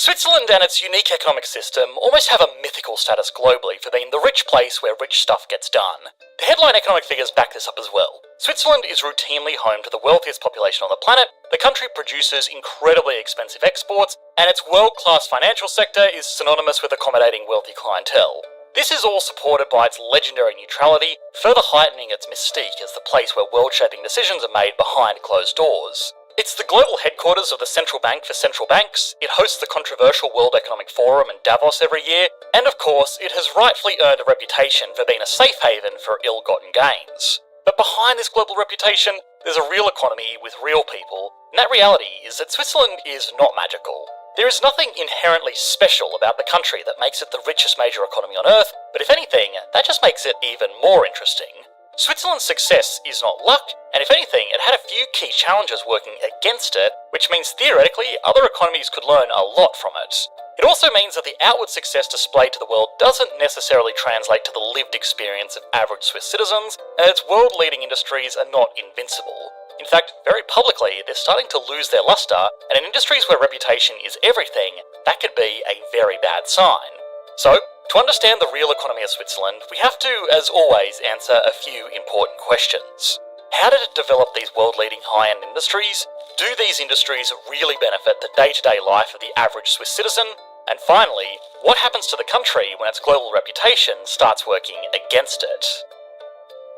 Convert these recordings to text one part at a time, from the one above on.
Switzerland and its unique economic system almost have a mythical status globally for being the rich place where rich stuff gets done. The headline economic figures back this up as well. Switzerland is routinely home to the wealthiest population on the planet, the country produces incredibly expensive exports, and its world-class financial sector is synonymous with accommodating wealthy clientele. This is all supported by its legendary neutrality, further heightening its mystique as the place where world-shaping decisions are made behind closed doors. It's the global headquarters of the central bank for central banks, it hosts the controversial World Economic Forum in Davos every year, and of course, it has rightfully earned a reputation for being a safe haven for ill-gotten gains. But behind this global reputation, there's a real economy with real people, and that reality is that Switzerland is not magical. There is nothing inherently special about the country that makes it the richest major economy on Earth, but if anything, that just makes it even more interesting. Switzerland's success is not luck, and if anything, it had a few key challenges working against it, which means theoretically other economies could learn a lot from it. It also means that the outward success displayed to the world doesn't necessarily translate to the lived experience of average Swiss citizens, and its world-leading industries are not invincible. In fact, very publicly, they're starting to lose their luster, and in industries where reputation is everything, that could be a very bad sign. So, to understand the real economy of Switzerland, we have to, as always, answer a few important questions. How did it develop these world-leading high-end industries? Do these industries really benefit the day-to-day life of the average Swiss citizen? And finally, what happens to the country when its global reputation starts working against it?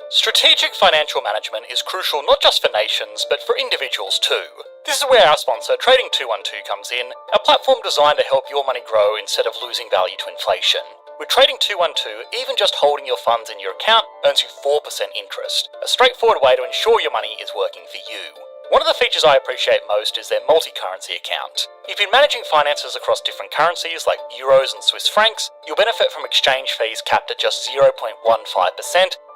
Strategic financial management is crucial not just for nations, but for individuals too. This is where our sponsor, Trading 212, comes in, a platform designed to help your money grow instead of losing value to inflation. With Trading 212, even just holding your funds in your account earns you 4% interest, a straightforward way to ensure your money is working for you. One of the features I appreciate most is their multi-currency account. If you're managing finances across different currencies like euros and Swiss francs, you'll benefit from exchange fees capped at just 0.15%,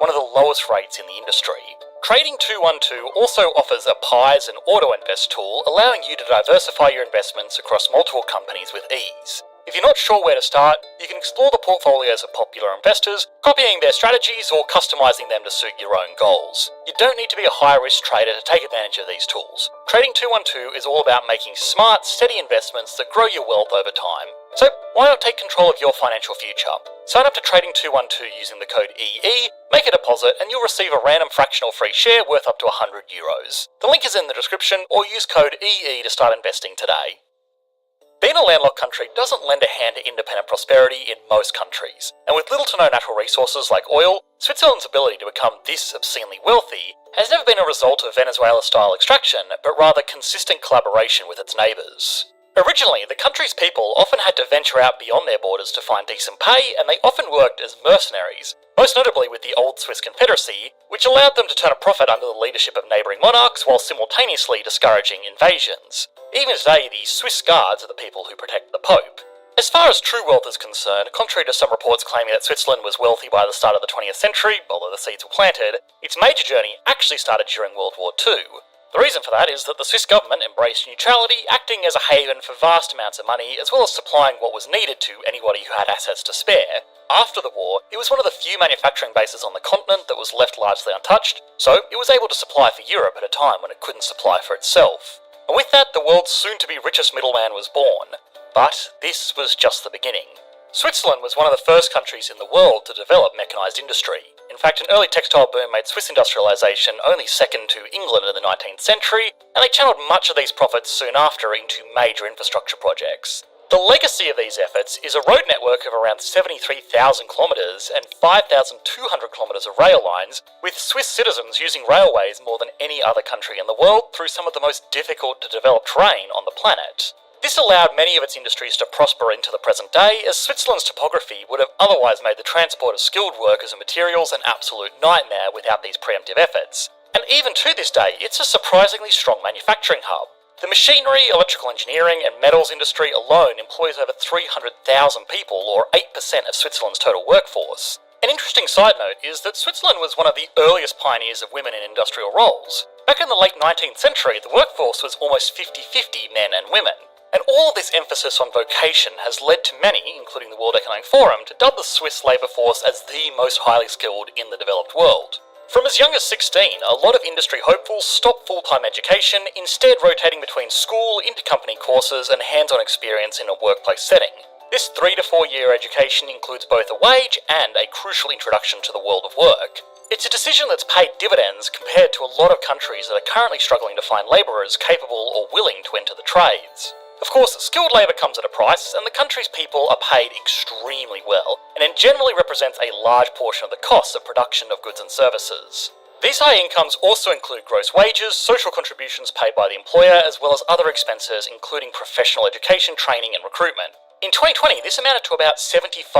one of the lowest rates in the industry. Trading 212 also offers a pies and auto-invest tool, allowing you to diversify your investments across multiple companies with ease. If you're not sure where to start, you can explore the portfolios of popular investors, copying their strategies or customizing them to suit your own goals. You don't need to be a high-risk trader to take advantage of these tools. Trading 212 is all about making smart, steady investments that grow your wealth over time. So why not take control of your financial future? Sign up to Trading 212 using the code EE, make a deposit, and you'll receive a random fractional free share worth up to €100. The link is in the description, or use code EE to start investing today. Being a landlocked country doesn't lend a hand to independent prosperity in most countries, and with little to no natural resources like oil, Switzerland's ability to become this obscenely wealthy has never been a result of Venezuela-style extraction, but rather consistent collaboration with its neighbours. Originally, the country's people often had to venture out beyond their borders to find decent pay, and they often worked as mercenaries, most notably with the Old Swiss Confederacy, which allowed them to turn a profit under the leadership of neighbouring monarchs while simultaneously discouraging invasions. Even today, the Swiss Guards are the people who protect the Pope. As far as true wealth is concerned, contrary to some reports claiming that Switzerland was wealthy by the start of the 20th century, although the seeds were planted, its major journey actually started during World War II. The reason for that is that the Swiss government embraced neutrality, acting as a haven for vast amounts of money, as well as supplying what was needed to anybody who had assets to spare. After the war, it was one of the few manufacturing bases on the continent that was left largely untouched, so it was able to supply for Europe at a time when it couldn't supply for itself. And with that, the world's soon-to-be richest middleman was born. But this was just the beginning. Switzerland was one of the first countries in the world to develop mechanised industry. In fact, an early textile boom made Swiss industrialisation only second to England in the 19th century, and they channeled much of these profits soon after into major infrastructure projects. The legacy of these efforts is a road network of around 73,000 kilometres and 5,200 kilometres of rail lines, with Swiss citizens using railways more than any other country in the world through some of the most difficult to develop terrain on the planet. This allowed many of its industries to prosper into the present day, as Switzerland's topography would have otherwise made the transport of skilled workers and materials an absolute nightmare without these preemptive efforts. And even to this day, it's a surprisingly strong manufacturing hub. The machinery, electrical engineering, and metals industry alone employs over 300,000 people, or 8% of Switzerland's total workforce. An interesting side note is that Switzerland was one of the earliest pioneers of women in industrial roles. Back in the late 19th century, the workforce was almost 50-50 men and women. And all of this emphasis on vocation has led to many, including the World Economic Forum, to dub the Swiss labour force as the most highly skilled in the developed world. From as young as 16, a lot of industry hopefuls stop full-time education, instead rotating between school, intercompany courses and hands-on experience in a workplace setting. This 3 to 4 year education includes both a wage and a crucial introduction to the world of work. It's a decision that's paid dividends compared to a lot of countries that are currently struggling to find labourers capable or willing to enter the trades. Of course, skilled labour comes at a price, and the country's people are paid extremely well, and it generally represents a large portion of the costs of production of goods and services. These high incomes also include gross wages, social contributions paid by the employer, as well as other expenses including professional education, training and recruitment. In 2020, this amounted to about $75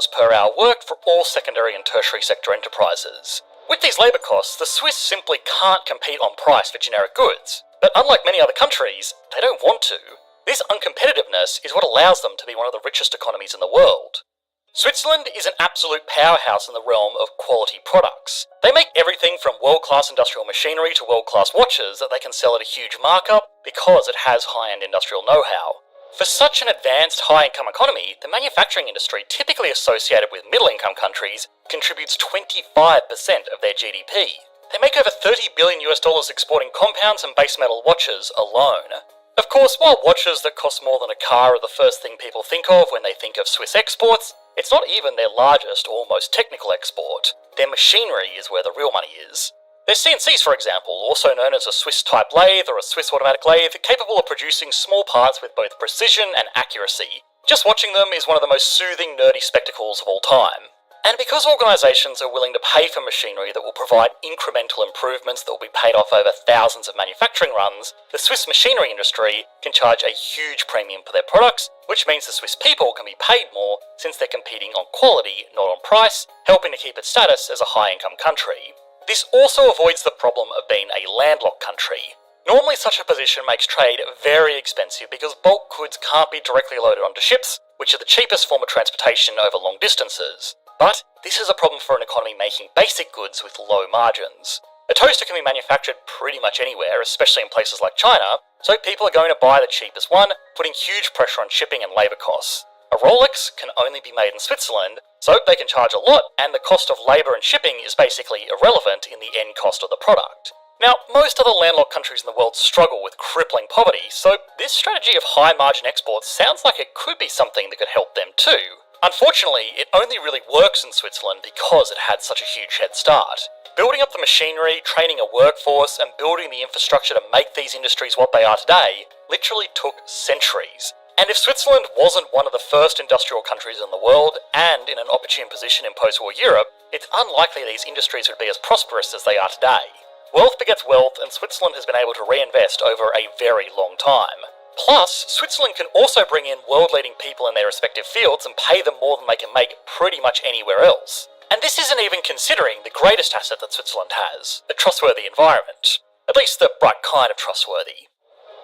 per hour worked for all secondary and tertiary sector enterprises. With these labour costs, the Swiss simply can't compete on price for generic goods. But unlike many other countries, they don't want to. This uncompetitiveness is what allows them to be one of the richest economies in the world. Switzerland is an absolute powerhouse in the realm of quality products. They make everything from world-class industrial machinery to world-class watches that they can sell at a huge markup because it has high-end industrial know-how. For such an advanced high-income economy, the manufacturing industry, typically associated with middle-income countries, contributes 25% of their GDP. They make over $30 billion exporting compounds and base metal watches alone. Of course, while watches that cost more than a car are the first thing people think of when they think of Swiss exports, it's not even their largest or most technical export. Their machinery is where the real money is. Their CNCs, for example, also known as a Swiss-type lathe or a Swiss automatic lathe, capable of producing small parts with both precision and accuracy. Just watching them is one of the most soothing, nerdy spectacles of all time. And because organisations are willing to pay for machinery that will provide incremental improvements that will be paid off over thousands of manufacturing runs, the Swiss machinery industry can charge a huge premium for their products, which means the Swiss people can be paid more since they're competing on quality, not on price, helping to keep its status as a high-income country. This also avoids the problem of being a landlocked country. Normally such a position makes trade very expensive because bulk goods can't be directly loaded onto ships, which are the cheapest form of transportation over long distances. But this is a problem for an economy making basic goods with low margins. A toaster can be manufactured pretty much anywhere, especially in places like China, so people are going to buy the cheapest one, putting huge pressure on shipping and labour costs. A Rolex can only be made in Switzerland, so they can charge a lot, and the cost of labour and shipping is basically irrelevant in the end cost of the product. Now, most other landlocked countries in the world struggle with crippling poverty, so this strategy of high margin exports sounds like it could be something that could help them too. Unfortunately, it only really works in Switzerland because it had such a huge head start. Building up the machinery, training a workforce, and building the infrastructure to make these industries what they are today literally took centuries. And if Switzerland wasn't one of the first industrial countries in the world, and in an opportune position in post-war Europe, it's unlikely these industries would be as prosperous as they are today. Wealth begets wealth, and Switzerland has been able to reinvest over a very long time. Plus, Switzerland can also bring in world-leading people in their respective fields and pay them more than they can make pretty much anywhere else. And this isn't even considering the greatest asset that Switzerland has, a trustworthy environment. At least the right kind of trustworthy.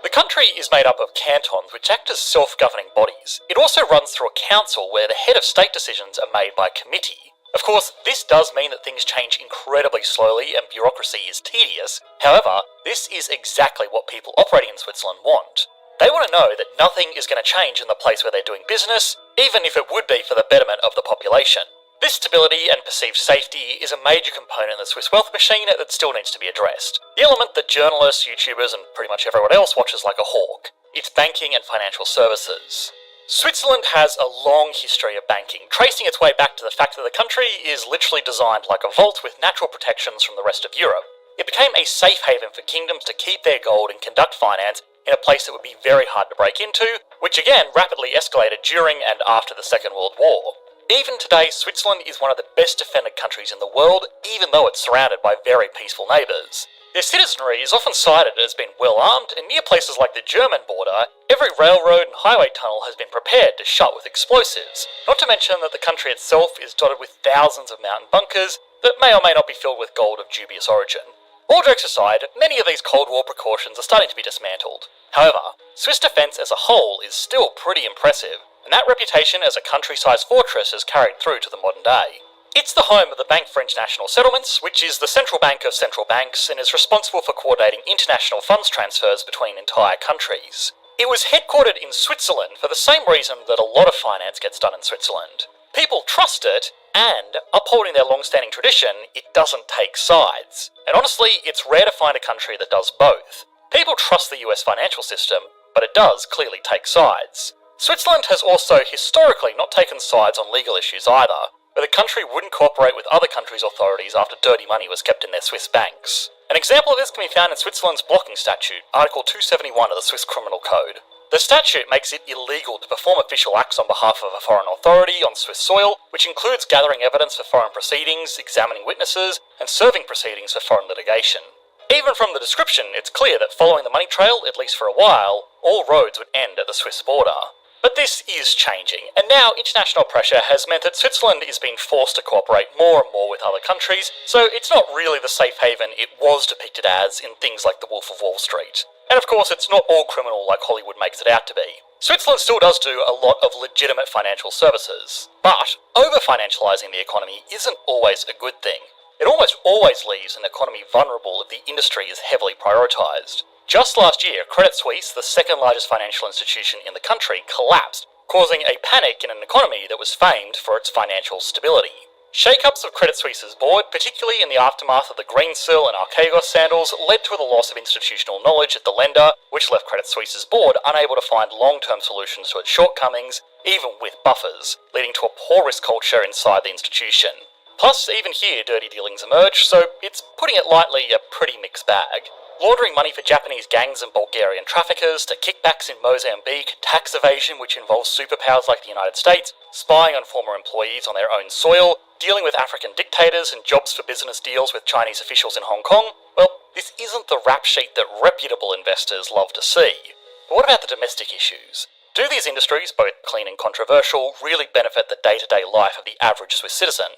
The country is made up of cantons which act as self-governing bodies. It also runs through a council where the head of state decisions are made by committee. Of course, this does mean that things change incredibly slowly and bureaucracy is tedious. However, this is exactly what people operating in Switzerland want. They want to know that nothing is going to change in the place where they're doing business, even if it would be for the betterment of the population. This stability and perceived safety is a major component of the Swiss wealth machine that still needs to be addressed. The element that journalists, YouTubers and pretty much everyone else watches like a hawk. It's banking and financial services. Switzerland has a long history of banking, tracing its way back to the fact that the country is literally designed like a vault with natural protections from the rest of Europe. It became a safe haven for kingdoms to keep their gold and conduct finance in a place that would be very hard to break into, which again rapidly escalated during and after the Second World War. Even today, Switzerland is one of the best defended countries in the world, even though it's surrounded by very peaceful neighbours. Their citizenry is often cited as being well armed, and near places like the German border, every railroad and highway tunnel has been prepared to shut with explosives. Not to mention that the country itself is dotted with thousands of mountain bunkers that may or may not be filled with gold of dubious origin. All jokes aside, many of these Cold War precautions are starting to be dismantled. However, Swiss defence as a whole is still pretty impressive, and that reputation as a country-sized fortress has carried through to the modern day. It's the home of the Bank for International Settlements, which is the central bank of central banks and is responsible for coordinating international funds transfers between entire countries. It was headquartered in Switzerland for the same reason that a lot of finance gets done in Switzerland. People trust it, And, upholding their long-standing tradition, it doesn't take sides. And honestly, it's rare to find a country that does both. People trust the US financial system, but it does clearly take sides. Switzerland has also historically not taken sides on legal issues either, where the country wouldn't cooperate with other countries' authorities after dirty money was kept in their Swiss banks. An example of this can be found in Switzerland's blocking statute, Article 271 of the Swiss Criminal Code. The statute makes it illegal to perform official acts on behalf of a foreign authority on Swiss soil, which includes gathering evidence for foreign proceedings, examining witnesses, and serving proceedings for foreign litigation. Even from the description, it's clear that following the money trail, at least for a while, all roads would end at the Swiss border. But this is changing, and now international pressure has meant that Switzerland is being forced to cooperate more and more with other countries, so it's not really the safe haven it was depicted as in things like The Wolf of Wall Street. And of course, it's not all criminal like Hollywood makes it out to be. Switzerland still does do a lot of legitimate financial services, but over-financialising the economy isn't always a good thing. It almost always leaves an economy vulnerable if the industry is heavily prioritised. Just last year, Credit Suisse, the second largest financial institution in the country, collapsed, causing a panic in an economy that was famed for its financial stability. Shake-ups of Credit Suisse's board, particularly in the aftermath of the Greensill and Archegos scandals, led to the loss of institutional knowledge at the lender, which left Credit Suisse's board unable to find long-term solutions to its shortcomings, even with buffers, leading to a poor risk culture inside the institution. Plus, even here, dirty dealings emerge, so it's, putting it lightly, a pretty mixed bag. Laundering money for Japanese gangs and Bulgarian traffickers, to kickbacks in Mozambique, tax evasion which involves superpowers like the United States, spying on former employees on their own soil, dealing with African dictators and jobs for business deals with Chinese officials in Hong Kong. Well, this isn't the rap sheet that reputable investors love to see. But what about the domestic issues? Do these industries, both clean and controversial, really benefit the day-to-day life of the average Swiss citizen?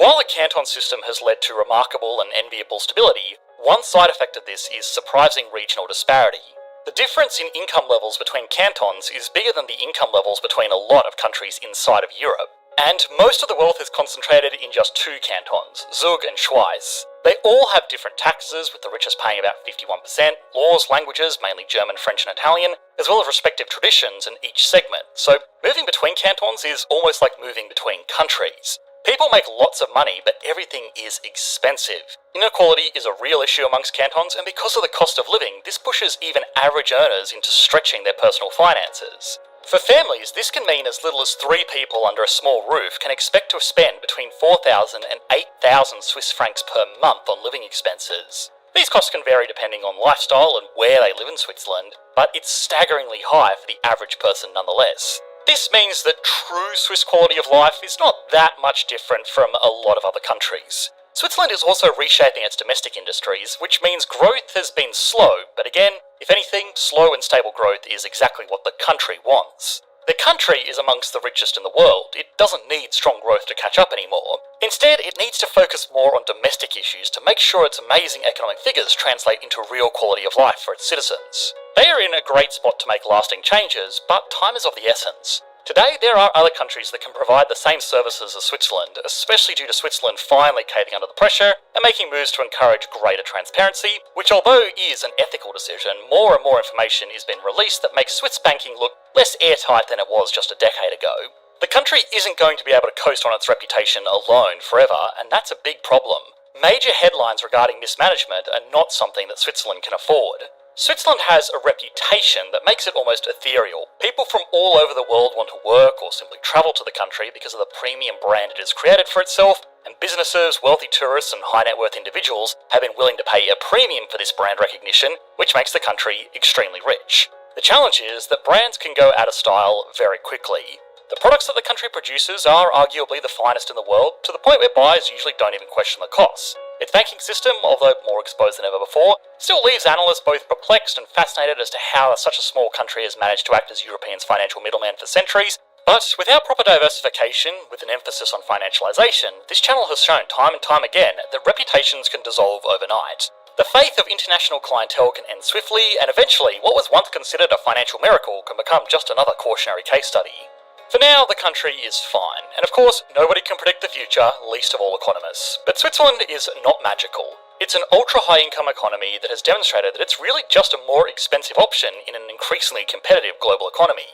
While the canton system has led to remarkable and enviable stability, one side effect of this is surprising regional disparity. The difference in income levels between cantons is bigger than the income levels between a lot of countries inside of Europe. And most of the wealth is concentrated in just two cantons, Zug and Schweiz. They all have different taxes, with the richest paying about 51%, laws, languages, mainly German, French and Italian, as well as respective traditions in each segment. So moving between cantons is almost like moving between countries. People make lots of money, but everything is expensive. Inequality is a real issue amongst cantons, and because of the cost of living, this pushes even average earners into stretching their personal finances. For families, this can mean as little as 3 people under a small roof can expect to spend between 4,000 and 8,000 Swiss francs per month on living expenses. These costs can vary depending on lifestyle and where they live in Switzerland, but it's staggeringly high for the average person nonetheless. This means that true Swiss quality of life is not that much different from a lot of other countries. Switzerland is also reshaping its domestic industries, which means growth has been slow, but again, if anything, slow and stable growth is exactly what the country wants. The country is amongst the richest in the world. It doesn't need strong growth to catch up anymore. Instead, it needs to focus more on domestic issues to make sure its amazing economic figures translate into real quality of life for its citizens. They are in a great spot to make lasting changes, but time is of the essence. Today, there are other countries that can provide the same services as Switzerland, especially due to Switzerland finally caving under the pressure and making moves to encourage greater transparency, which although is an ethical decision, more and more information is being released that makes Swiss banking look less airtight than it was just a decade ago. The country isn't going to be able to coast on its reputation alone forever, and that's a big problem. Major headlines regarding mismanagement are not something that Switzerland can afford. Switzerland has a reputation that makes it almost ethereal. People from all over the world want to work or simply travel to the country because of the premium brand it has created for itself, and businesses, wealthy tourists and high net worth individuals have been willing to pay a premium for this brand recognition, which makes the country extremely rich. The challenge is that brands can go out of style very quickly. The products that the country produces are arguably the finest in the world, to the point where buyers usually don't even question the costs. Its banking system, although more exposed than ever before, still leaves analysts both perplexed and fascinated as to how such a small country has managed to act as Europeans' financial middleman for centuries. But without proper diversification, with an emphasis on financialisation, this channel has shown time and time again that reputations can dissolve overnight. The faith of international clientele can end swiftly, and eventually what was once considered a financial miracle can become just another cautionary case study. For now, the country is fine, and of course, nobody can predict the future, least of all economists. But Switzerland is not magical. It's an ultra-high income economy that has demonstrated that it's really just a more expensive option in an increasingly competitive global economy.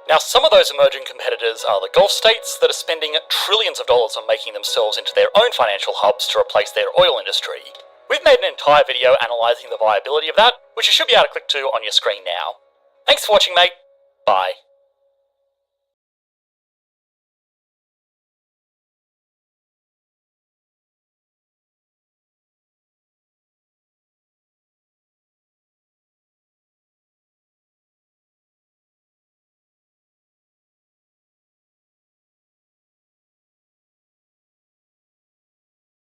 Now, some of those emerging competitors are the Gulf states that are spending trillions of dollars on making themselves into their own financial hubs to replace their oil industry. We've made an entire video analysing the viability of that, which you should be able to click to on your screen now. Thanks for watching, mate. Bye.